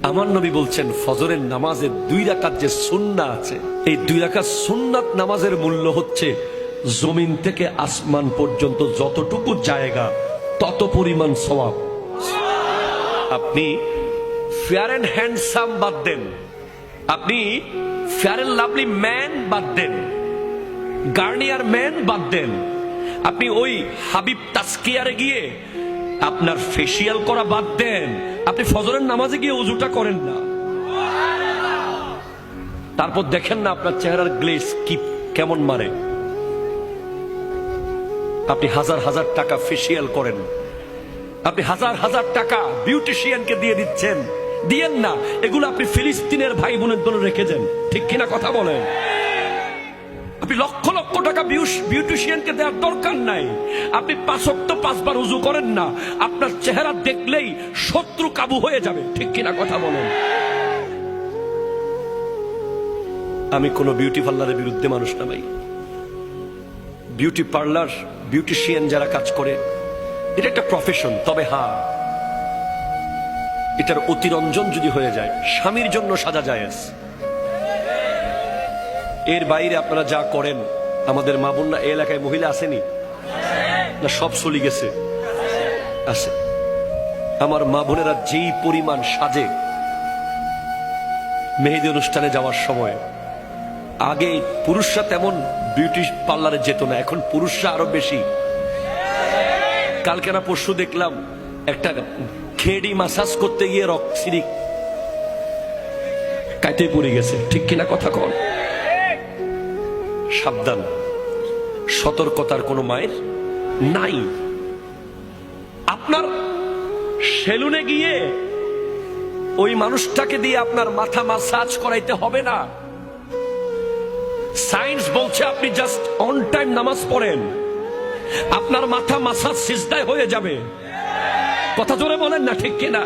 আমার নবী বলছেন ফজরের নামাজের 2 রাকাত যে সুন্নাত আছে, এই 2 রাকাত সুন্নাত নামাজের মূল্য হচ্ছে জমিন থেকে আসমান পর্যন্ত যতটুকু জায়গা তত পরিমাণ সওয়াব। আপনি ফেয়ার এন্ড হ্যান্ডসাম বাদ দেন, আপনি ফেয়ার এন্ড লাভলি ম্যান বাদ দেন, গার্নিয়ার ম্যান বাদ দেন, আপনি ওই হাবিব তাসকিয়ারে গিয়ে আপনার ফেসিয়াল করা বাদ দেন, আপনি ফজরের নামাজে গিয়ে ওযুটা করেন না, তারপর দেখেন না আপনার চেহারার গ্লেজ কি কেমন মারে। আপনি হাজার হাজার টাকা ফেসিয়াল করেন, আপনি হাজার হাজার টাকা বিউটিশিয়ানকে দিয়ে দিচ্ছেন, দিয়েন না, এগুলো আপনি ফিলিস্তিনের ভাই বোনের জন্য রেখে যান, ঠিক কিনা কথা বলেন? আপনি লক্ষ লক্ষ টাকা বিউটিশিয়ানকে দেওয়ার দরকার নাই। আপনি 5 ওয়াক্ত 5 বার ওযু করেন না, আপনার চেহারা দেখলেই শত্রু কাবু হয়ে যাবে, ঠিক কিনা কথা বলেন? আমি কোন বিউটি পার্লারের বিরুদ্ধে মানুষ না ভাই। বিউটি পার্লার, বিউটিশিয়ান যারা কাজ করে এটা একটা প্রফেশন, তবে হ্যাঁ এটার অতিরঞ্জন যদি হয়ে যায়, স্বামীর জন্য সাজা জায়েজ। এর বাইরে আপনারা যা করেন, আমাদের মা বোনরা এই এলাকায় মহিলা আসেনি না, সব চলে গেছে, আছে। আমার মা বোনেরা যেই পরিমাণ সাজে মেহেদি অনুষ্ঠানে যাওয়ার সময়, আগে পুরুষরা তেমন বিউটি পার্লারে যেত না, এখন পুরুষরা আরো বেশি। কালকে না পরশু দেখলাম একটা খেড়ি মাসাজ করতে গিয়ে রক্সিরি কাইতে পড়ে গেছে, ঠিক কিনা কথা কন? সাবধান, সতর্কতার কোনো মায়ের নাই। আপনার সেলুনে গিয়ে ওই মানুষটাকে দিয়ে আপনার মাথা মাসাজ করাইতে হবে না। সায়েন্স বলছে আপনি জাস্ট অন টাইম নামাজ পড়েন, আপনার মাথা মাসাজ সিজদায় হয়ে যাবে। কথা জোরে বলেন না, ঠিক কিনা?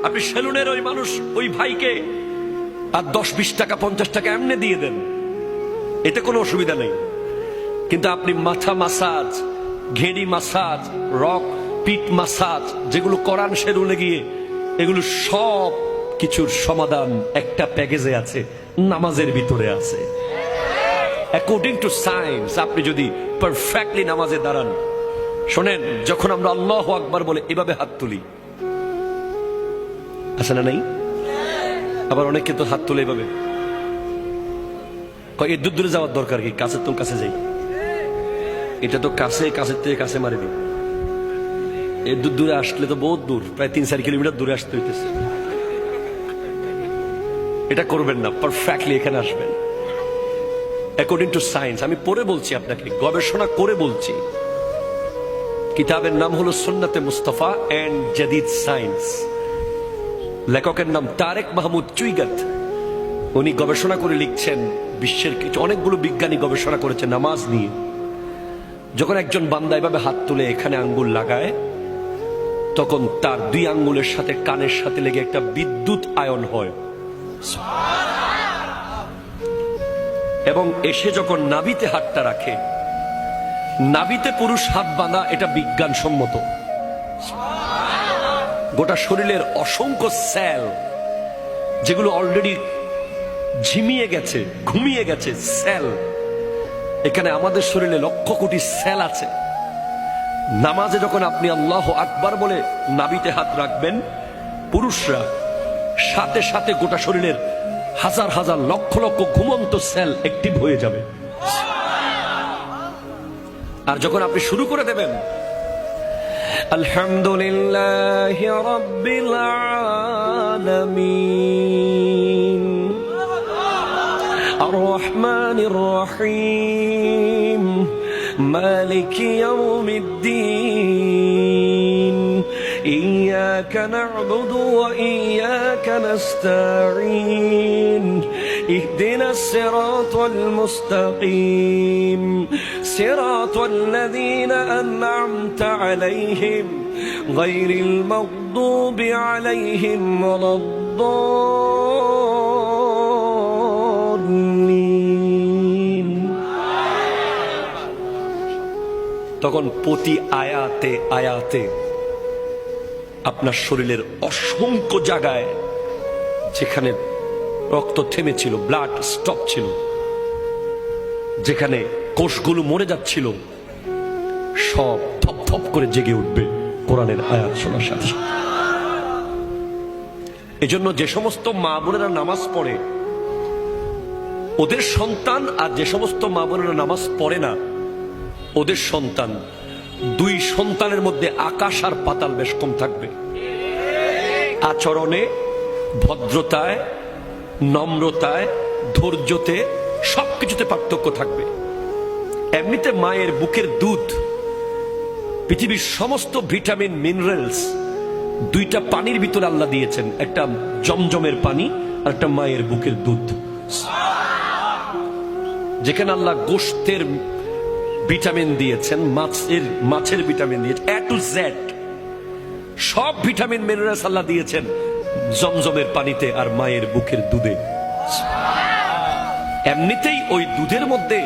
আপনি সেলুনের ওই মানুষ, ওই ভাইকে আর 10-20 টাকা 50 টাকা এমনি দিয়ে দেন, এতে কোনো অসুবিধা নেই। কিন্তু আপনি মাথা মাসাজ, ঘেড়ি মাসাজ, রক পিঠ মাসাজ যেগুলো করান সেলুনে গিয়ে, এগুলো সব কিছুর সমাধান একটা প্যাকেজে আছে, নামাজের ভিতরে আছে। অ্যাকর্ডিং টু সায়েন্স আপনি যদি পারফেক্টলি নামাজে দাঁড়ান, শোনেন, যখন আমরা আল্লাহু আকবার বলে এভাবে হাত তুলি, আছে না নাই? আবার অনেকে তো হাত তুলে এভাবে, এর দূর দূরে যাওয়ার দরকার কি, কাছের তো কাছে যাই, এটা তো কাছে, কাছের থেকে কাছে মারি দিই, এর দূর দূরে আসলে তো বহুত দূর, প্রায় 3-4 কিলোমিটার দূরে আসতে হইতেছে। এটা করবেন না, পারফেক্টলি এখানে আসবেন অ্যাকর্ডিং টু সায়েন্স। আমি পড়ে বলছি আপনাকে, গবেষণা করে বলছি। কিতাবের নাম হলো সুন্নাতে মুস্তাফা এন্ড জাদিদ সায়েন্স, লেখকের নাম তারেক মাহমুদ চুইগাত। উনি গবেষণা করে লিখছেন, বিশ্বের কিছু অনেকগুলো বিজ্ঞানী গবেষণা করেছে নামাজ নিয়ে। যখন একজন বান্দা এভাবে হাত তুলে এখানে আঙ্গুল লাগায়, তখন তার 2 আঙ্গুলের সাথে কানের সাথে লেগে একটা বিদ্যুৎ আয়ন হয়, এবং এসে যখন নাভিতে হাতটা রাখে, নাভিতে পুরুষ হাত বাঁধা, এটা বিজ্ঞানসম্মত। গোটা শরীরের অসংখ্য সেল যেগুলো অলরেডি ঝিমিয়ে গেছে, ঘুমিয়ে গেছে সেল, এখানে আমাদের শরীরে লক্ষ কোটি সেল আছে। নামাজে যখন আপনি আল্লাহু আকবার বলে নাভিতে হাত রাখবেন, পুরুষরা সাথে সাথে গোটা শরীরের হাজার হাজার লক্ষ লক্ষ ঘুমন্ত সেল অ্যাক্টিভ হয়ে যাবে। আর যখন আপনি শুরু করে দেবেন আলহামদুলিল্লাহি রাব্বিল আলামিন আর রহমানির রহিম মালিকি ইয়াউমিদ্দিন إياك نعبد وإياك نستعين اهدنا الصراط المستقيم صراط الذين أنعمت عليهم غير المغضوب عليهم ولا الضالين। তখন প্রতি আয়াতে আয়াতে আপনার শরীরের অসংখ্য জায়গায় যেখানে রক্ত থেমেছিল, ব্লাড স্টপ ছিল, যেখানে কোষগুলো মরে যাচ্ছিল, সব থপ থপ করে জেগে উঠবে কোরআনের আয়াত শোনার সাথে সাথে। এজন্য যে সমস্ত মা বোনেরা নামাজ পড়ে ওদের সন্তান, আর যে সমস্ত মা বোনেরা নামাজ পড়ে না ওদের সন্তান, দুই সন্তানের মধ্যে আকাশ আর পাতাল বেশ কম থাকবে। আচরণে, ভদ্রতায়, নম্রতায়, ধৈর্যতে, সবকিছুতে পার্থক্য থাকবে। এমনিতে মায়ের বুকের দুধ, পৃথিবীর সমস্ত ভিটামিন মিনারেলস দুইটা পানির ভিতরে আল্লাহ দিয়েছেন, একটা জমজমের পানি আর একটা মায়ের বুকের দুধ। যেখানে আল্লাহ গোশতের ভিটামিন দিয়েছেন, মাছের ভিটামিন দিয়েছেন, এ টু জেড সব ভিটামিন মিনারেলস আল্লাহ দিয়েছেন জমজমের পানিতে আর মায়ের বুকের দুধে। এমনিতেই ওই দুধের মধ্যে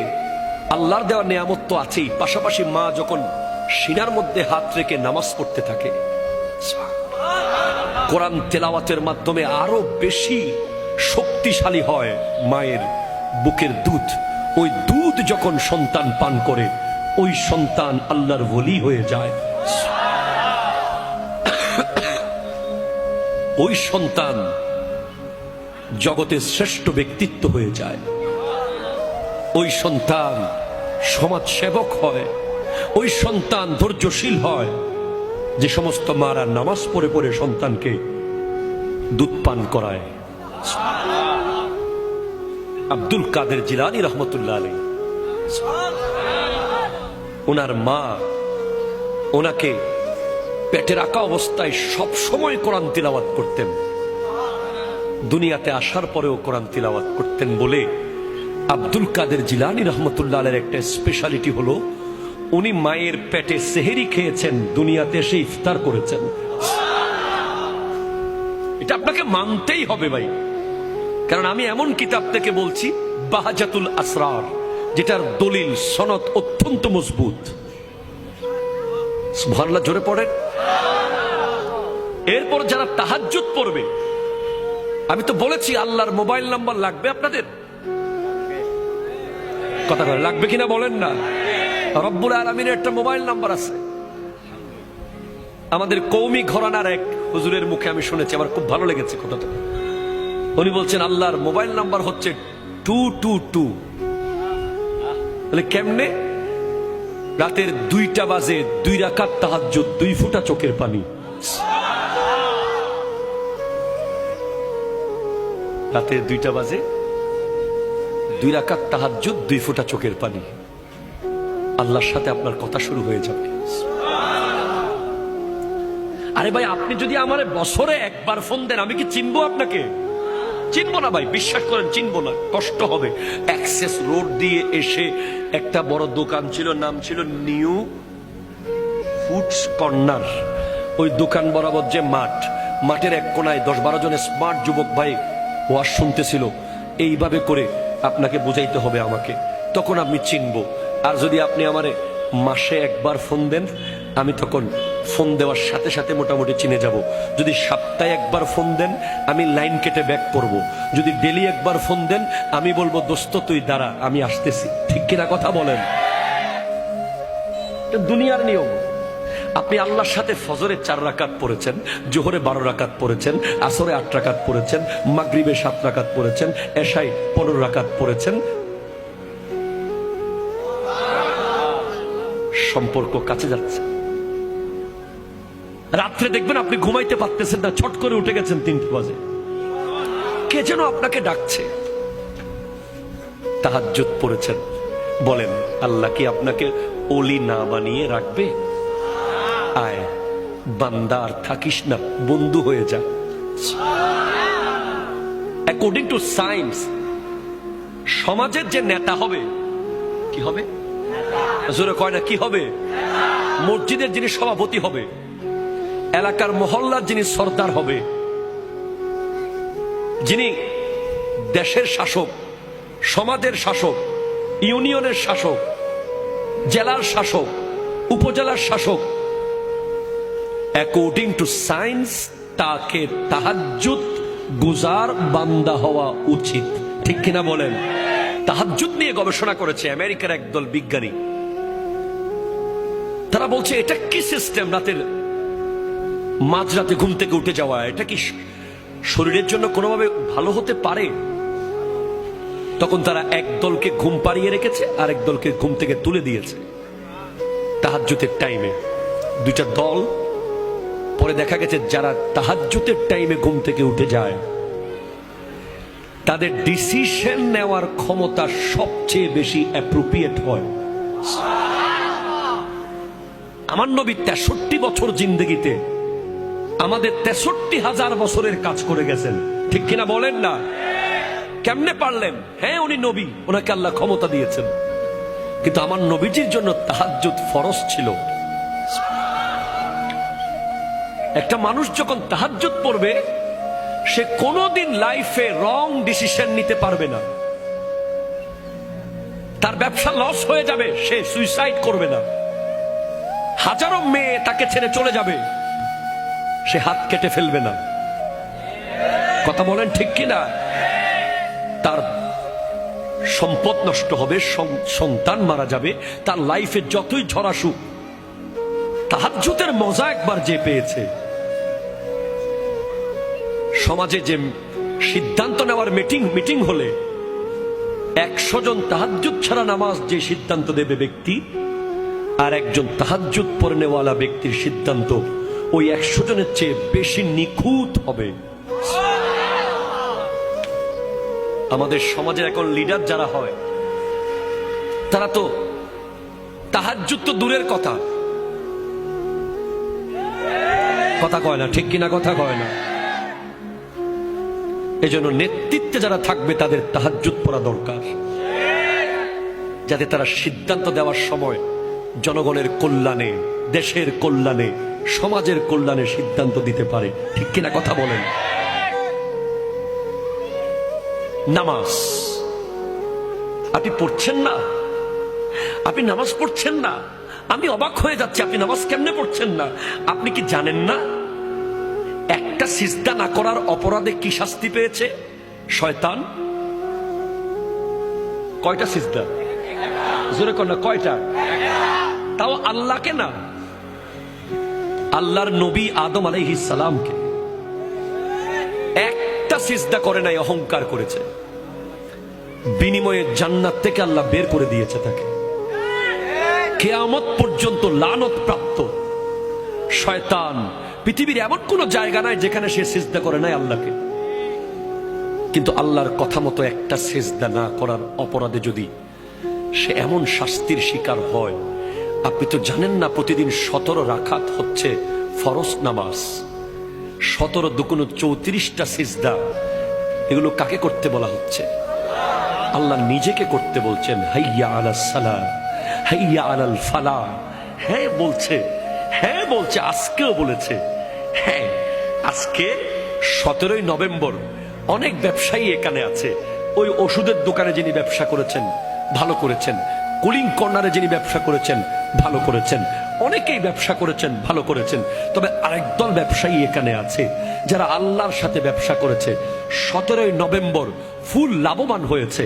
আল্লাহর দেওয়া নিয়ামত তো আছেই, পাশাপাশি মা যখন সিনার মধ্যে হাত রেখে নামাজ পড়তে থাকে, কোরআন তেলাওয়াতের মাধ্যমে আরো বেশি শক্তিশালী হয় মায়ের বুকের দুধ। ওই দুধ যখন সন্তান পান করে ওই সন্তান আল্লাহর ওলি হয়ে যায়। ওই সন্তান জগতের শ্রেষ্ঠ ব্যক্তিত্ব হয়ে যায়। ওই সন্তান সমাজ সেবক হয়। ওই সন্তান ধৈর্যশীল হয়। যে সমস্ত মারা নামাজ পড়ে পড়ে সন্তানকে দুধ পান করায়। আব্দুল কাদের জিলানী রহমতুল্লাহ আলাইহি, ওনার মা ওনাকে পেটে রাখা অবস্থায় সব সময় কোরআন তিলাওয়াত করতেন। দুনিয়াতে আসার পরেও কোরআন তিলাওয়াত করতেন বলে আব্দুল কাদের জিলানী রহমতুল্লাহ আলাইহির একটা স্পেশালিটি হলো উনি মায়ের পেটে সেহেরি খেয়েছেন, দুনিয়াতে এসে ইফতার করেছেন। এটা আপনাকে মানতেই হবে ভাই, কারণ আমি এমন কিতাব থেকে বলছি বাহাজাতুল আসরার, যেটার দলিল সনদ অত্যন্ত মজবুত। সুবহানাল্লাহ জোরে পড়েন। এরপর যারা তাহাজ্জুদ পড়বে, আমি তো বলেছি আল্লাহর মোবাইল নাম্বার লাগবে আপনাদের, কথা বলে লাগবে কিনা বলেন না। রব্বুল আলামিনের একটা মোবাইল নাম্বার আছে। আমাদের কওমি ঘরানার এক হুজুরের মুখে আমি শুনেছি, আমার খুব ভালো লেগেছে কথাটা। উনি বলছেন আল্লাহর মোবাইল নাম্বার হচ্ছে 222। তাহলে কেমনে? রাতের 2টা বাজে 2 রাকাত তাহাজ্জুদ, 2 ফোঁটা চোখের পানি। রাতের 2টা বাজে 2 রাকাত তাহাজ্জুদ, 2 ফোঁটা চোখের পানি। আল্লাহর সাথে আপনার কথা শুরু হয়ে যাবে। আরে ভাই, আপনি যদি আমার বছরে একবার ফোন দেন, আমি কি চিনবো আপনাকে? চিনবো না ভাই, বিশ্বাস করেন চিনবো না, কষ্ট হবে। অ্যাক্সেস রোড দিয়ে এসে একটা বড় দোকান ছিল, নাম ছিল নিউ ফুডস কর্নার। ওই দোকান বরাবর যে মাঠ, মাঠের এক কোনায় 10-12 জন স্মার্ট যুবক ভাই ওয়াজ শুনতেছিল। এইভাবে করে আপনাকে বুঝাইতে হবে আমাকে, তখন আপনি চিনবো। আর যদি আপনি আমারে মাসে একবার ফোন দেন, আমি তখন ফোন দেওয়ার সাথে সাথে মোটামুটি চিনে যাব। যদি সপ্তাহে একবার ফোন দেন, আমি লাইন কেটে ব্যাক করব। যদি ডেলি একবার ফোন দেন, আমি বলবো দোস্ত তুই দাঁড়া, আমি আসতেছি। ঠিক কিনা কথা বলেন? দুনিয়ার নিয়ম। আপনি আল্লাহর সাথে ফজরে 4 রাকাত পড়েছেন, জোহরে 12 রাকাত পড়েছেন, আসরে 8 রাকাত পড়েছেন, মাগরিবে 7 রাকাত পড়েছেন, এশায় 15 রাকাত পড়েছেন। সম্পর্ক কাছে যাচ্ছে। রাত্রে দেখবেন আপনি ঘুমাইতে পারতেছেন না, ছট করে উঠে গেছেন 3টে বাজে, কে যেন আপনাকে ডাকছে। তাহাজ্জুদ পড়েছেন, বলেন আল্লাহ কি আপনাকে ওলি না বানিয়ে রাখবে? আয় বান্দা, আর থাকিস না, বন্ধু হয়ে যা। অ্যাকর্ডিং টু সায়েন্স, সমাজের যে নেতা হবে, কি হবে? জোরে কয় না, কি হবে? মসজিদের যিনি সভাপতি হবে, এলাকার মহল্লার যিনি সর্দার হবে, যিনি দেশের শাসক, সমাজের শাসক, ইউনিয়নের শাসক, জেলার শাসক, উপজেলার শাসক, অ্যাকর্ডিং টু সায়েন্স তাকে তাহাজ্জুদ গুজার বান্দা হওয়া উচিত, ঠিক কিনা বলেন? তাহাজ্জুদ নিয়ে গবেষণা করেছে আমেরিকার একদল বিজ্ঞানী। তারা বলছে এটা কি সিস্টেম, রাতের মাঝরাতে ঘুম থেকে উঠে যাওয়া, এটা কি শরীরের জন্য কোনোভাবে ভালো হতে পারে? তখন তারা এক দলকে ঘুম পাড়িয়ে রেখেছে আর এক দলকে ঘুম থেকে তুলে দিয়েছে তাহাজ্জুদের টাইমে, দুইটা দল। পরে দেখা গেছে যারা তাহাজ্জুদের টাইমে ঘুম থেকে উঠে যায় তাদের ডিসিশন নেওয়ার ক্ষমতা সবচেয়ে বেশি অ্যাপ্রোপ্রিয়েট হয়। আমার নবী 63 বছর জিন্দেগিতে আমাদের 63,000 বছরের কাজ করে গেছেন, ঠিক কিনা বলেন না? কেমনে পারলেন? হ্যাঁ, উনি নবী, ওনাকে আল্লাহ ক্ষমতা দিয়েছেন, কিন্তু আমার নবীজির জন্য তাহাজ্জুদ ফরজ ছিল। একটা মানুষ যখন তাহাজ্জুদ পড়বে সে কোনোদিন লাইফে রং ডিসিশন নিতে পারবে না। তার ব্যবসা লস হয়ে যাবে, সে সুইসাইড করবে না। হাজারো মেয়ে তাকে ছেড়ে চলে যাবে, সে হাত কেটে ফেলবে না। কথা বলেন ঠিক কিনা? তার সম্পদ নষ্ট হবে, সন্তান মারা যাবে, তার লাইফে যতই ঝড় আসুক, তাহাজ্জুদের মজা একবার যে পেয়েছে। সমাজে যে সিদ্ধান্ত নেওয়ার মিটিং হলে 100 জন তাহাজ্জুদ ছাড়া নামাজ যে সিদ্ধান্ত দেবে ব্যক্তি, আর একজন তাহাজ্জুদ পড়নেওয়ালা ব্যক্তির সিদ্ধান্ত ওই 100 জনের চেয়ে বেশি নিখুঁত হবে। আমাদের সমাজের এখন লিডার যারা হয় তারা তো তাহাজ্জুদ তো দূরের কথা, কথা কয় না, ঠিক কিনা কথা কয় না? এজন্য নেতৃত্বে যারা থাকবে তাদের তাহাজ্জুদ পড়া দরকার, যাতে তারা সিদ্ধান্ত দেওয়ার সময় জনগণের কল্যাণে, দেশের কল্যাণে, সমাজের কল্যাণে সিদ্ধান্ত দিতে পারে, ঠিক কিনা কথা বলেন? নামাজ আপনি পড়ছেন না, আপনি নামাজ পড়ছেন না, আমি অবাক হয়ে যাচ্ছি। আপনি নামাজ কেমনে পড়ছেন না? আপনি কি জানেন না একটা সিজদা না করার অপরাধে কি শাস্তি পেয়েছে শয়তান? কয়টা সিজদা? জোরে কর না, কয়টা? তাও আল্লাহকে না, আল্লাহর নবী আদম আলাইহিস সালামকে। একটা সিজদা করে নাই, অহংকার করেছে, বিনিময়ে জান্নাত থেকে আল্লাহ বের করে দিয়েছে তাকে। কিয়ামত পর্যন্ত লানত প্রাপ্ত শয়তান। পৃথিবীর এমন কোন জায়গা নাই যেখানে সে সিজদা করে নাই আল্লাহকে, কিন্তু আল্লাহর কথা মতো একটা সিজদা না করার অপরাধে যদি সে এমন শাস্তির শিকার হয়, আপনি তো জানেন না প্রতিদিন 17 রাকাত হচ্ছে ফরজ নামাজ, 17 দুগুণ 34টা সিজদা। এগুলো কাকে করতে বলা হচ্ছে? আল্লাহ নিজেকে করতে বলছেন। হাইয়া আলাস সালাহ, হাইয়া আলাল ফালাহ। হ্যাঁ বলছে, হ্যাঁ বলছে, আজকেও বলেছে। হ্যাঁ, আজকে 17ই নভেম্বর অনেক ব্যবসায়ী এখানে আছে। ওই ওষুধের দোকানে যিনি ব্যবসা করেছেন ভালো করেছেন, কুলিং কর্নারে যিনি ব্যবসা করেছেন ভালো করেছেন, অনেকেই ব্যবসা করেছেন ভালো করেছেন। তবে আরেক দল ব্যবসায়ী এখানে আছে যারা আল্লাহর সাথে ব্যবসা করেছে, 17ই নভেম্বর ফুল লাভবান হয়েছে,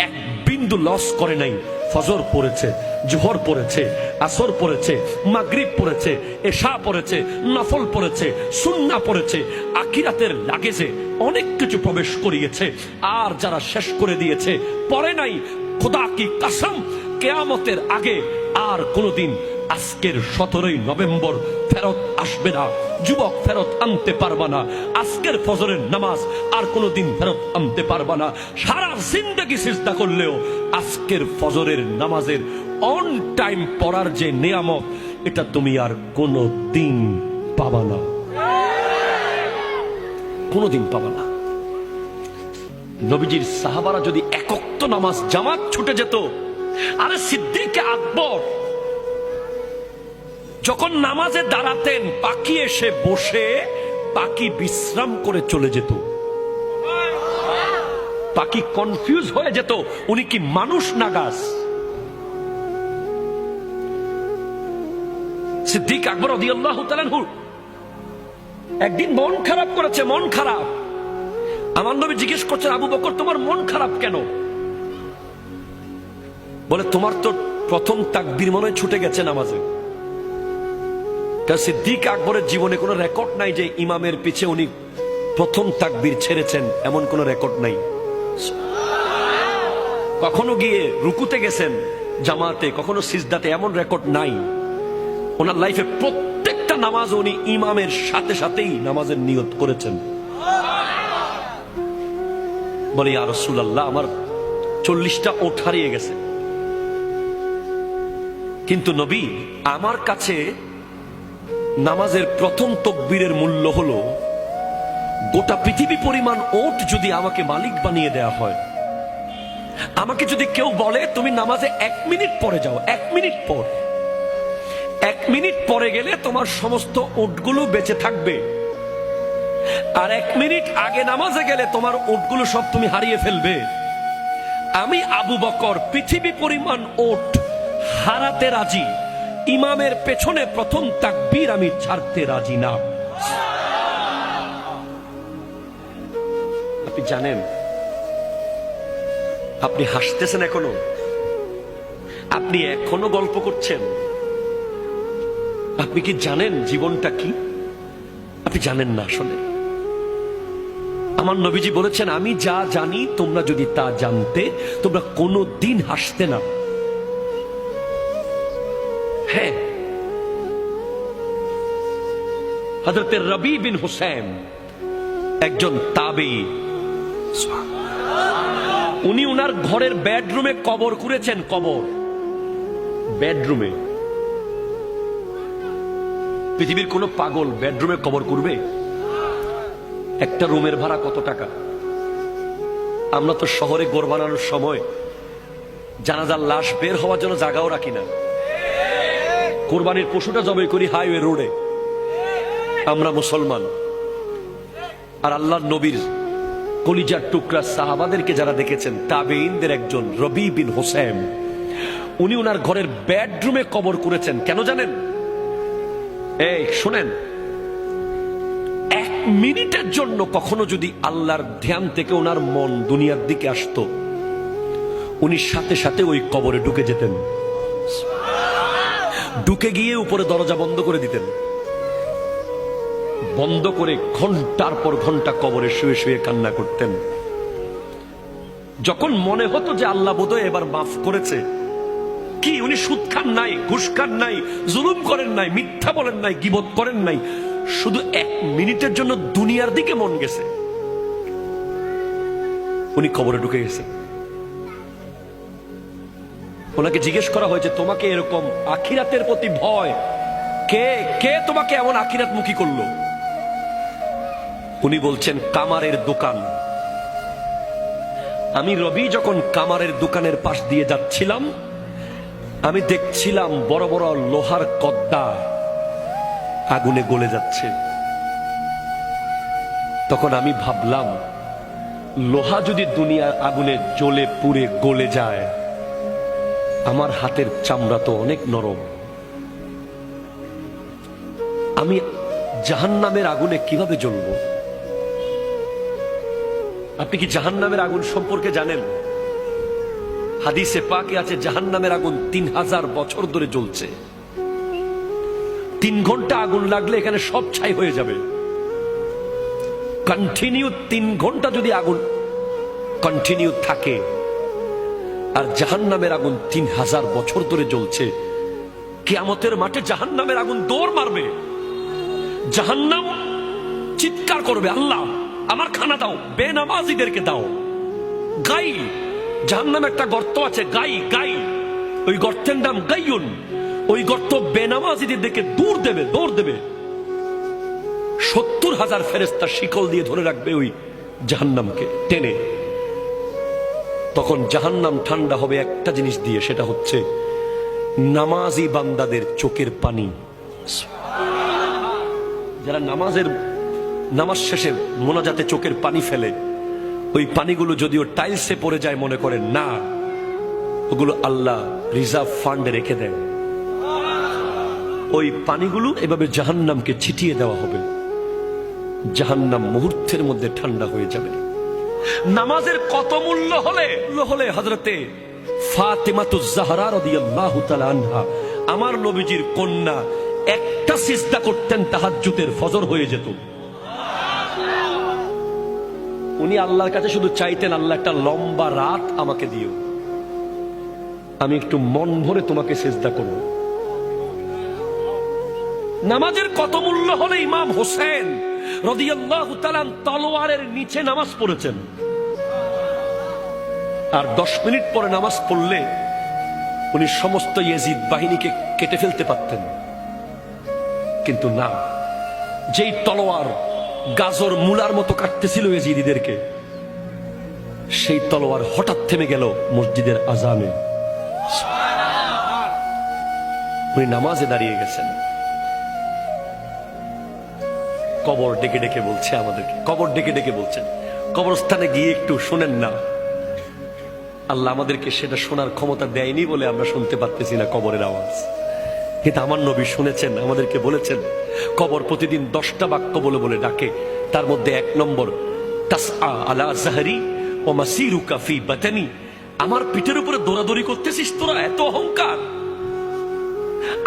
এক বিন্দু লস করে নাই। ফজর পড়েছে, জোহর পড়েছে, আসর পড়েছে, মাগরিব পড়েছে, এশা পড়েছে, নফল পড়েছে, সুন্নাহ পড়েছে, আখিরাতের লাগেজে অনেক কিছু প্রবেশ করিয়েছে। আর যারা শেষ করে দিয়েছে, পড়ে নাই, খোদা কি কসম, কিয়ামতের আগে আর কোনদিন আজকের 17ই নভেম্বর ফেরত আসবে না। যুবক ফেরত আনতে পারবা না আজকের ফজরের নামাজ, আর কোনদিন ফেরত আনতে পারবা না। সারা জিন্দেগি সিজদা করলেও আজকের ফজরের নামাজের অন টাইম পড়ার যে নিয়ামত, এটা তুমি আর কোনদিন পাবা না, কোনদিন পাবা না। নবীজির সাহাবারা যদি এক ওয়াক্ত নামাজ জামাত ছুটে যেত, আরে সিদ্দিক আকবর যখন নামাজে দাঁড়াতেন, পাখি এসে বসে পাখি বিশ্রাম করে চলে যেত। পাখি কনফিউজ হয়ে যেত, উনি কি মানুষ না গাছ? সিদ্দিক আকবর রাদিয়াল্লাহু তাআলা আনহু একদিন মন খারাপ করেছে, মন খারাপ। আমার নবী জিজ্ঞেস করছেন, আবু বকর তোমার মন খারাপ কেন? বলে তোমার তো প্রথম তাকবীর মনে হয় ছুটে গেছে নামাজে। সিদ্দিক আকবরের জীবনে কোনো রেকর্ড নাই যে ইমামের পিছে উনি প্রথম তাকবীর ছেড়েছেন, এমন কোন রেকর্ড নাই। কখনো গিয়ে রুকুতে গেছেন জামাতে, কখনো সিজদাতে, এমন রেকর্ড নাই। ওনার লাইফে প্রত্যেকটা নামাজ উনি ইমামের সাথে সাথেই নামাজের নিয়ত করেছেন। বলে ইয়া রাসূলুল্লাহ, আমার 40টা ওঠ হারিয়ে গেছে, কিন্তু নবী আমার কাছে নামাজের প্রথম তাকবীরের মূল্য হলো গোটা পৃথিবী পরিমাণ ওট যদি আমাকে মালিক বানিয়ে দেয়া হয়। আমাকে যদি কেউ বলে তুমি নামাজে 1 মিনিট পরে যাও, 1 মিনিট পর, 1 মিনিট পরে গেলে তোমার সমস্ত ওটগুলো বেঁচে থাকবে, আর 1 মিনিট আগে নামাজে গেলে তোমার ওটগুলো সব তুমি হারিয়ে ফেলবে। আমি আবু বকর পৃথিবী পরিমাণ ওট হারাতে রাজি, ইমামের পেছনে প্রথম তাকবীর আমি ছাড়তে রাজি না। আপনি জানেন, আপনি হাসতেছেন এখনো, আপনি এখনো গল্প করছেন। আপনি কি জানেন জীবনটা কি? আপনি জানেন না আসলে। আমার নবীজি বলেছেন, আমি যা জানি তোমরা যদি তা জানতে তোমরা কোনো দিন হাসতে না। হ্যাঁ, হযরত রবি বিন হুসাইন একজন তাবেঈ, উনি উনার ঘরের বেডরুমে কবর করেছেন। কবর বেডরুমে। পৃথিবীর কোন পাগল বেডরুমে কবর করবে? একটা রুমের ভাড়া কত টাকা? আমরা তো শহরে ঘর বানানোর সময় জানাজার লাশ বের হওয়ার জন্য জায়গাও রাখি না। কোরবানির পশুটা জবাই করি হাইওয়ে রোডে। আমরা মুসলমান। আর আল্লাহর নবীর কলিজার টুকরা সাহাবাদেরকে যারা দেখেছেন, তাবেঈনদের একজন রবি বিন হুসাইন, উনি ওনার ঘরের বেডরুমে কবর করেছেন। কেন জানেন? এই শুনেন, 1 মিনিটের জন্য কখনো যদি আল্লাহর ধ্যান থেকে ওনার মন দুনিয়ার দিকে আসতো, উনি সাথে সাথে ওই কবরে ঢুকে যেতেন। ঢুকে গিয়ে উপরে দরজা বন্ধ করে দিতেন, বন্ধ করে ঘন্টার পর ঘন্টা কবরে শুয়ে শুয়ে কান্না করতেন। যখন মনে হতো যে আল্লাহ বোধহয় এবার মাফ করেছে, কি উনি সুদ খান নাই, ঘুষ খান নাই, জুলুম করেন নাই, মিথ্যা বলেন নাই, গীবত করেন নাই, শুধু 1 মিনিটের জন্য দুনিয়ার দিকে মন গেছে, উনি কবরে ঢুকে গেছেন। ওনাকে জিজ্ঞেস করা হয়েছে, তোমাকে এরকম আখিরাতের প্রতি ভয় কে কে তোমাকে এমন আখিরাত মুখী করলো? উনি বলছেন, কামারের দোকান। আমি রবি যখন কামারের দোকানের পাশ দিয়ে যাচ্ছিলাম, আমি দেখছিলাম বড় বড় লোহার কদ্দা আগুনে গলে যাচ্ছে। তখন আমি ভাবলাম, লোহা যদি দুনিয়ার আগুনে জ্বলে পুড়ে গলে যায়, আমার হাতের চামড়া তো অনেক নরম, আমি জাহান্নামের আগুনে কিভাবে জ্বলবো? আপনি কি জাহান্নামের আগুন সম্পর্কে জানেন? হাদিসে পাকে আছে, জাহান্নামের আগুন 3000 বছর ধরে জ্বলছে। 3 ঘন্টা আগুন লাগলে এখানে সব ছাই হয়ে যাবে। কন্টিনিউ 3 ঘন্টা যদি আগুন কন্টিনিউ থাকে, আর জাহান্নামের আগুন 3000 বছর ধরে জ্বলছে, কিয়ামতের মাঠে জাহান্নামের আগুন দৌড় মারবে। জাহান্নাম চিৎকার করবে, আল্লাহ আমার খানা দাও, বেনামাজিদেরকে দাও। গাই, জাহান্নামে একটা গর্ত আছে, গাই গাই, ওই গর্তের নাম গাইয়ুন। ওই গর্ত বেনামাজিদের দিকে দৌড় দেবে, দৌড় দেবে। 70,000 ফেরেশতা শিকল দিয়ে ধরে রাখবে ওই জাহান্নামকে টেনে। তখন জাহান্নাম ঠান্ডা হবে একটা জিনিস দিয়ে, সেটা হচ্ছে নামাজি বান্দাদের চোখের পানি। যারা নামাজ শেষে মোনাজাতে চোখের পানি ফেলে, ওই পানিগুলো যদিও টাইলসে পড়ে যায় মনে করেন না, ওগুলো আল্লাহ রিজার্ভ ফান্ডে রেখে দেন। ওই পানিগুলো এভাবে জাহান্নামকে ছিটিয়ে দেওয়া হবে। জাহান্নাম মুহূর্তের মধ্যে ঠান্ডা হয়ে যাবে। নামাজের কত মূল্য হলে হযরতে ফাতেমাতুজ জাহরা রাদিয়াল্লাহু তাআলা আনহা আমার নবীজির কন্যা একটা সিজদা করতেন তাহাজ্জুদের ফজর হয়ে যেত। উনি আল্লাহর কাছে শুধু চাইতেন, আল্লাহ একটা লম্বা রাত আমাকে দিও, আমি একটু মন ভরে তোমাকে সিজদা করব। নামাজের কত মূল্য হলে ইমাম হোসেন রাদিয়াল্লাহু তাআলা তলোয়ারের নিচে নামাজ পড়েছেন, আর 10 মিনিট পরে নামাজ পড়লে উনি সমস্ত ইয়াজিদ বাহিনীকে কেটে ফেলতে পারতেন। কিন্তু না, যেই তলোয়ার গাজর মূলার মতো কাটতেছিল ইয়াজিদিদেরকে, সেই তলোয়ার হঠাৎ থেমে গেল মসজিদের আজানে। উনি নামাজে দাঁড়িয়ে গেছেন। কবর ডেকে ডেকে বলছে আমাদেরকে, কবর ডেকে ডেকে বলছেন, কবরস্থানে গিয়ে একটু শোনেন না। আল্লাহ আমাদেরকে সেটা শোনার ক্ষমতা দেয়নি বলে আমরা শুনতে পারতেছি না কবরের আওয়াজ, কিন্তু আমার নবী শুনেছেন, আমাদেরকে বলেছেন কবর প্রতিদিন 10টা বাক্য বলে বলে ডাকে। তার মধ্যে 1 নম্বর, তাসআ আলা জাহরি ওয়া মাসিরুকা ফি বাতানি, আমার পিঠের উপরে দৌড়াদৌড়ি করতেছিস তোরা, এত অহংকার।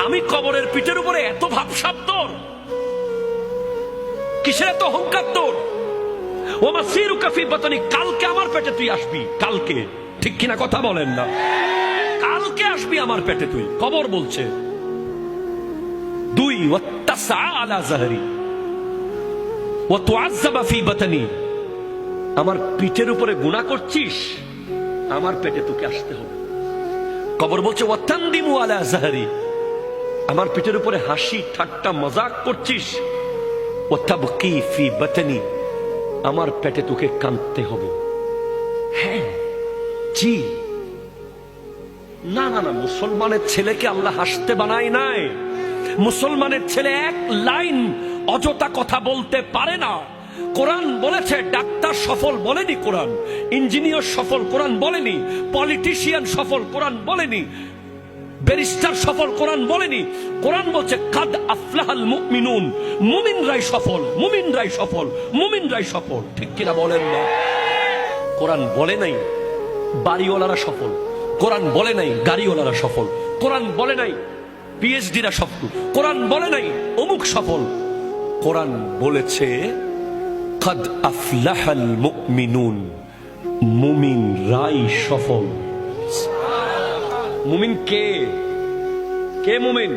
আমি কবরের পিঠের উপরে এত ভাবসাব তোর, কিসের এত অহংকার তোর? ওয়া মাসিরুকা ফি বাতানি, কালকে আমার পেটে তুই আসবি, কালকে, ঠিক কিনা কথা বলেন না? কালকে আসবি আমার পেটে তুই, কবর বলছে। 2, ওয়াত্তাসআ আলা জাহরি ওয়া তুআজ্জাবা ফি বাতানি, আমার পিঠের উপরে গুনাহ করছিস, আমার পেটে তোকে আসতে হবে। কবর বলছে ওয়াতানদিমু আলা জাহরি, আমার পিঠের উপরে হাসি ঠাট্টা মজাক করছিস, ওয়াতাবকি ফি বাতানি, আমার পেটে তোকে কাঁদতে হবে। হ্যাঁ, জি, না না না, মুসলমানের ছেলেকে আল্লাহ হাসতে বানায় নাই। মুসলমানের ছেলে এক লাইন অযথা কথা বলতে পারে না। কোরআন বলেছে ডাক্তার সফল বলেনি, কোরআন ইঞ্জিনিয়ার সফল কোরআন বলেনি, পলিটিশিয়ান সফল কোরআন বলেনি, ব্যারিস্টার সফল কোরআন বলেনি। কোরআন বলছে কাদ আফলাহাল মুমিনুন, মুমিনরাই সফল, মুমিনরাই সফল, মুমিনরাই সফল, ঠিক কিনা বলেন না? কোরআন বলে নাই বাড়িওয়ালারা সফল, কোরআন বলে নাই গাড়িওয়ালারা সফল, কোরআন বলে নাই পিএইচডিরা সফল, কোরআন বলে নাই অমুক সফল। কোরআন বলেছে কাদ আফলাহাল মুমিনুন, মুমিনরাই সফল। মুমিন কে? কে মুমিন?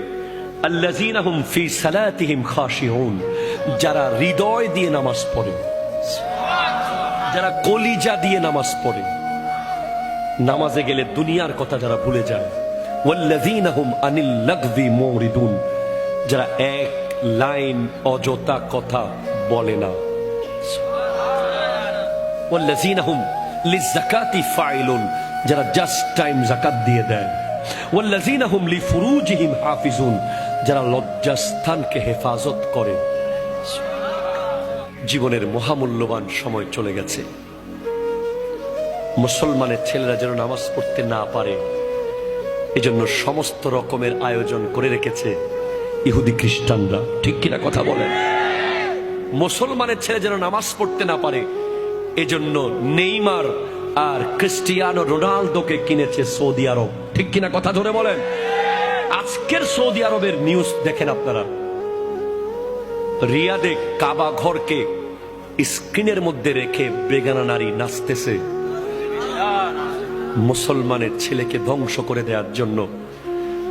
আল্লাযীনা হুম ফি সালাতিহিম খাশিউন, যারা হৃদয় দিয়ে নামাজ পড়ে, যারা কলিজা দিয়ে নামাজ পড়ে, নামাজে গেলে দুনিয়ার কথা যারা ভুলে যায়। ওয়াল্লাযীনা হুম আনিল লাগযি মুরিদুন, যারা এক লাইন অযথা কথা বলে না। ওয়াল্লাযীনা হুম লিযাকাতি ফাইলুন, যারা জাস্ট টাইম যাকাত দিয়ে দেয়। ওয়াল্লাযীনা হুম লিফুরুজিহিম হাফিজুন, যারা লজ্জাস্থানকে হেফাজত করে। জীবনের মহামূল্যবান সময় চলে গেছে। মুসলমানের ছেলেরা যেন নামাজ পড়তে না পারে, এজন্য সমস্ত রকমের আয়োজন করে রেখেছে ইহুদি খ্রিস্টানরা, ঠিক কিনা কথা বলেন? মুসলমানের ছেলে যেন নামাজ পড়তে না পারে, এজন্য নেইমার আর ক্রিস্টিয়ানো রোনালদোকে কিনেছে সৌদি আরব, ঠিক কিনা কথা ধরে বলেন? আজকের সৌদি আরবের নিউজ দেখেন আপনারা, রিয়াদে কাবা ঘরকে স্ক্রিনের মধ্যে রেখে বেগানা নারী নাচতেছে। মুসলমানের ছেলেকে ধ্বংস করে দেওয়ার জন্য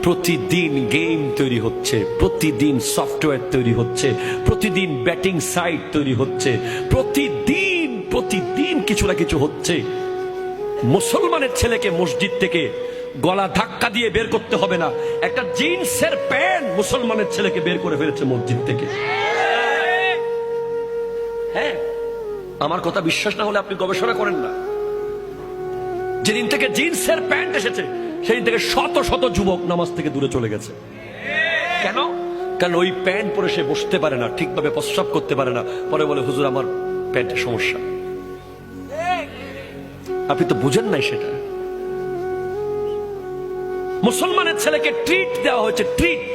প্রতিদিন গেম তৈরি হচ্ছে, প্রতিদিন সফটওয়্যার তৈরি হচ্ছে, প্রতিদিন ব্যাটিং সাইট তৈরি হচ্ছে, প্রতিদিন প্রতিদিন কিছু না কিছু হচ্ছে। মুসলমানের ছেলেকে মসজিদ থেকে গলা ধাক্কা দিয়ে বের করতে হবে না, একটা জিন্সের প্যান্ট মুসলমানের ছেলেকে বের করে ফেলেছে মসজিদ থেকে। হ্যাঁ, আমার কথা বিশ্বাস না হলে আপনি গবেষণা করেন না। যেদিন থেকে জিন্সের প্যান্ট এসেছে সেদিন থেকে শত শত যুবক নামাজ থেকে দূরে চলে গেছে। কেন? কারণ ওই প্যান্ট পরে সে বসতে পারে না, ঠিকভাবে প্রস্রাব করতে পারে না, পরে বলে হুজুর আমার প্যান্টের সমস্যা। আপনি তো বুঝেন নাই সেটা। মুসলমানের ছেলেকে ট্রিট দেওয়া হয়েছে, ট্রিট।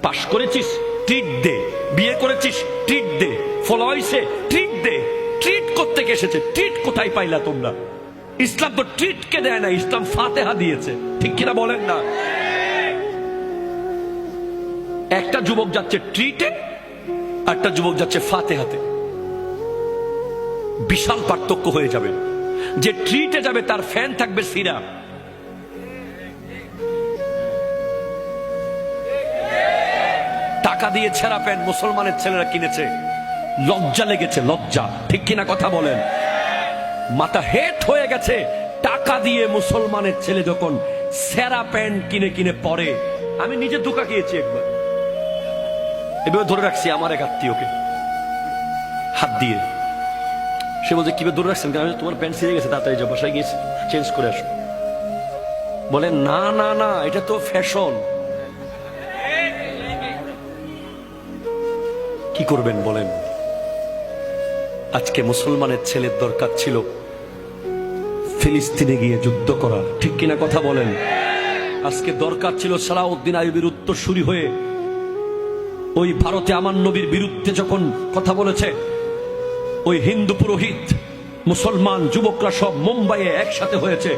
পাশ করেছিস, ট্রিট দে। বিয়ে করেছিস ট্রিট দে, ফলো হইছে ট্রিট দে। ট্রিট করতে এসেছে, ট্রিট কোথায় পাইলা তোমরা? ইসলাম তো ট্রিট কে দেয় না, ইসলাম ফাতেহা দিয়েছে, ঠিক কিনা বলেন না? একটা যুবক যাচ্ছে ট্রিটে, একটা যুবক যাচ্ছে ফাতেহাতে। বিশাল পার্থক্য হয়ে যাবে। যে ট্রিটে যাবে তার ফ্যান থাকবে সিরা, টাকা দিয়ে ছেঁড়া প্যান্ট মুসলমানের ছেলেরা কিনেছে, লজ্জা লেগেছে, লজ্জা, ঠিক কিনা কথা বলেন? মাথা হেট হয়ে গেছে। টাকা দিয়ে মুসলমানের ছেলে যখন ছেঁড়া প্যান্ট কিনে কিনে পরে, আমি নিজে ধোকা খেয়েছি একবার, এভাবে ধরে রাখছি আমার এক আত্মীয়কে হাত দিয়ে। সে বলছে কিভাবে ধরে রাখছেন? তোমার প্যান্ট ছিঁড়ে গেছে, তাড়াতাড়ি যাও, বাসায় গিয়ে চেঞ্জ করে আসো। বলে না না না, এটা তো ফ্যাশন। কি করবেন বলেন? আজকে মুসলমানের ছেলের দরকার ছিল ফিলিস্তিনে গিয়ে যুদ্ধ করা, ঠিক কিনা কথা বলেন? আজকে দরকার ছিল সালাউদ্দিন আইয়ুবের উত্তরসূরি হয়ে ওই ভারতে আমার নবীর বিরুদ্ধে যখন কথা বলেছে, ওই হিন্দু পুরোহিত মুসলমান যুবকরা সব মুম্বাইয়ে একসাথে হয়েছে।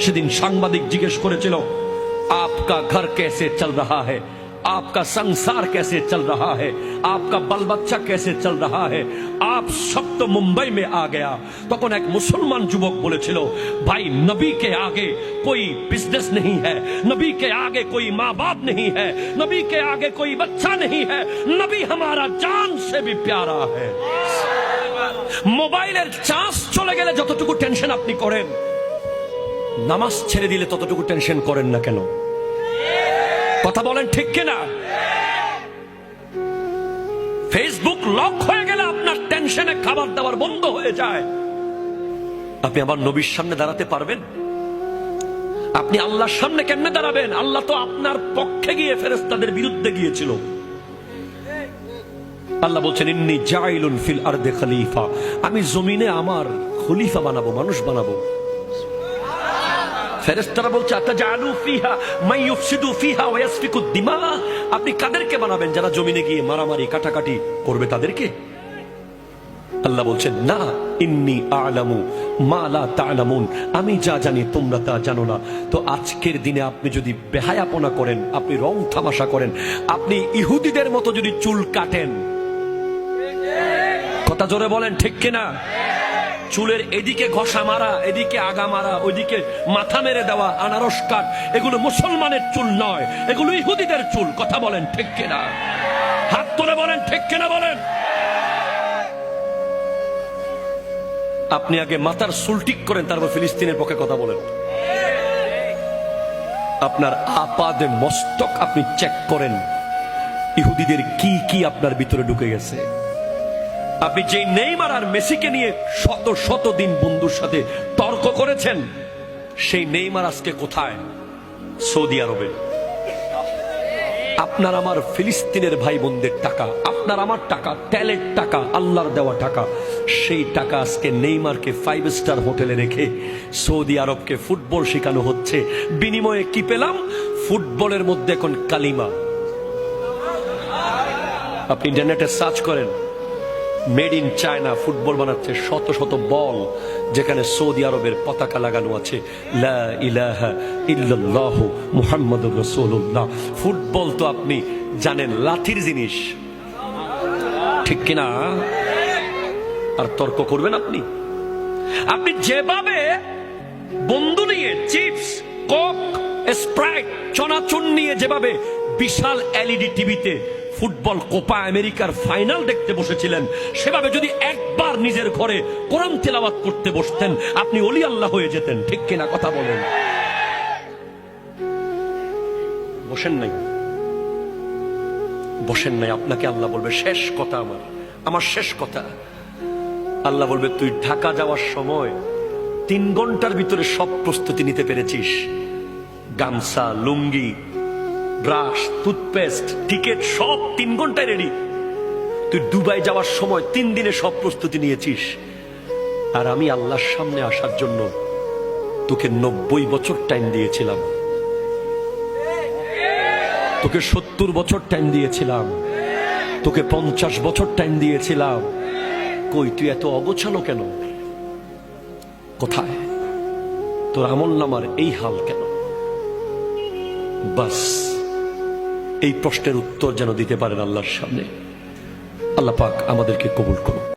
সেদিন সাংবাদিক জিজ্ঞেস করেছিল, আপকা ঘর कैसे चल रहा है, आपका संसार कैसे चल रहा है, आपका बाल बच्चा कैसे चल रहा है, आप सब तो मुंबई में आ गया। তখন এক মুসলমান যুবক বলেছিল, भाई नबी के आगे कोई बिजनेस नहीं है, नबी के आगे कोई माँ बाप नहीं है, नबी के आगे कोई बच्चा नहीं है, नबी हमारा जान से भी प्यारा है। মোবাইলের চার্জ চলে গেলে যতটুকু টেনশন আপনি করেন, নামাজ ছেড়ে দিলে ততটুকু টেনশন করেন না কেন? কথা বলেন ঠিক কিনা? ফেসবুক লক হয়ে গেলে আপনার টেনশনে খাবার দাবার বন্ধ হয়ে যায়। আপনি আবার নবীর সামনে দাঁড়াতে পারবেন? আপনি আল্লাহর সামনে কেমনে দাঁড়াবেন? আল্লাহ তো আপনার পক্ষে গিয়ে ফেরেশতাদের বিরুদ্ধে গিয়েছিল। আল্লাহ বলছেন, ইন্নী জাইলুন ফিল আরদে খলিফা, আমি জমিনে আমার খলিফা বানাবো, মানুষ বানাবো। ফেরেশতারা বলছে, আতাজালু ফিহা মান ইউফসিদু ফিহা ওয়া ইয়াসফিকু দিমা, আপনি কাদেরকে বানাবেন যারা জমিনে গিয়ে মারামারি কাটাকাটি করবে তাদেরকে? আল্লাহ বলছেন, না, ইন্নী আ'লামু মা লা তা'লামুন, আমি যা জানি তোমরা তা জানো না। তো আজকের দিনে আপনি যদি বেহায়াপনা করেন, আপনি রং তামাশা করেন, আপনি ইহুদিদের মতো যদি চুল কাটেন, কথা জোরে বলেন ঠিক কিনা? চুলের এদিকে ঘষা মারা, এদিকে আগা মারা, ওইদিকে মাথা মেরে দেওয়া, আনারস কাট, এগুলো মুসলমানের চুল নয়, এগুলো ইহুদিদের চুল। কথা বলেন ঠিক কিনা? হাত তুলে বলেন ঠিক কিনা বলেন। আপনি আগে মাথার চুল ঠিক করেন, তারপর ফিলিস্তিনের পক্ষে কথা বলেন। আপনার আপাদে মস্তক আপনি চেক করেন, ইহুদিদের কি কি আপনার ভিতরে ঢুকে গেছে। আপনি যে নেইমার আর মেসিকে নিয়ে শত শত দিন বন্ধুর সাথে তর্ক করেছেন, সেই নেইমার আজকে কোথায়? সৌদি আরবে। আপনার আমার ফিলিস্তিনের ভাই বোনদের টাকা, আপনার আমার টাকা, তেলের টাকা, আল্লাহর দেওয়া টাকা, সেই টাকা আজকে নেইমারকে 5 স্টার হোটেলে রেখে সৌদি আরবকে ফুটবল শেখানো হচ্ছে। বিনিময়ে কি পেলাম? ফুটবলের মধ্যে এখন কালিমা। আপনি ইন্টারনেটে সার্চ করেন, মেড ইন চায়না ফুটবল বানাচ্ছে, শত শত বল যেখানে সৌদি আরবের পতাকা লাগানো আছে, লা ইলাহা ইল্লাল্লাহু মুহাম্মাদুর রাসূলুল্লাহ। ফুটবল তো আপনি জানেন লাঠির জিনিস, ঠিক কিনা? আর তর্ক করবেন আপনি? আপনি যেভাবে বন্ধু নিয়ে চিপস, কোক, স্প্রাইট, চনাচুর নিয়ে যেভাবে বিশাল এলইডি টিভিতে ফুটবল কোপা আমেরিকার ফাইনাল দেখতে বসেছিলেন, সেভাবে যদি একবার নিজের ঘরে কোরআন তেলাওয়াত করতে বসতেন, আপনি ওলি আল্লাহ হয়ে যেতেন, ঠিক কিনা? কথা বলেন। বসেন নাই, বসেন নাই। আপনাকে আল্লাহ বলবে, শেষ কথা আমার শেষ কথা। আল্লাহ বলবে, তুই ঢাকা যাওয়ার সময় 3 ঘন্টার ভিতরে সব প্রস্তুতি নিতে পেরেছিস, গামছা, লুঙ্গি, ব্রাশ, টুথপেস্ট, টিকেট সব 3 ঘন্টায় রেডি। তুই দুবাই যাওয়ার সময় 3 দিনে সব প্রস্তুতি নিয়েছিস। আর আমি আল্লাহর সামনে আসার জন্য তোকে 90 বছর টাইম দিয়েছিলাম, তোকে 70 বছর টাইম দিয়েছিলাম, তোকে 50 বছর টাইম দিয়েছিলাম, কই তুই এত অগোছালো কেন? কোথায় তোর আমল নামার এই হাল কেন? বাস এই প্রশ্নের উত্তর যেন দিতে পারেন আল্লাহর সামনে। আল্লাহ পাক আমাদেরকে কবুল করুন।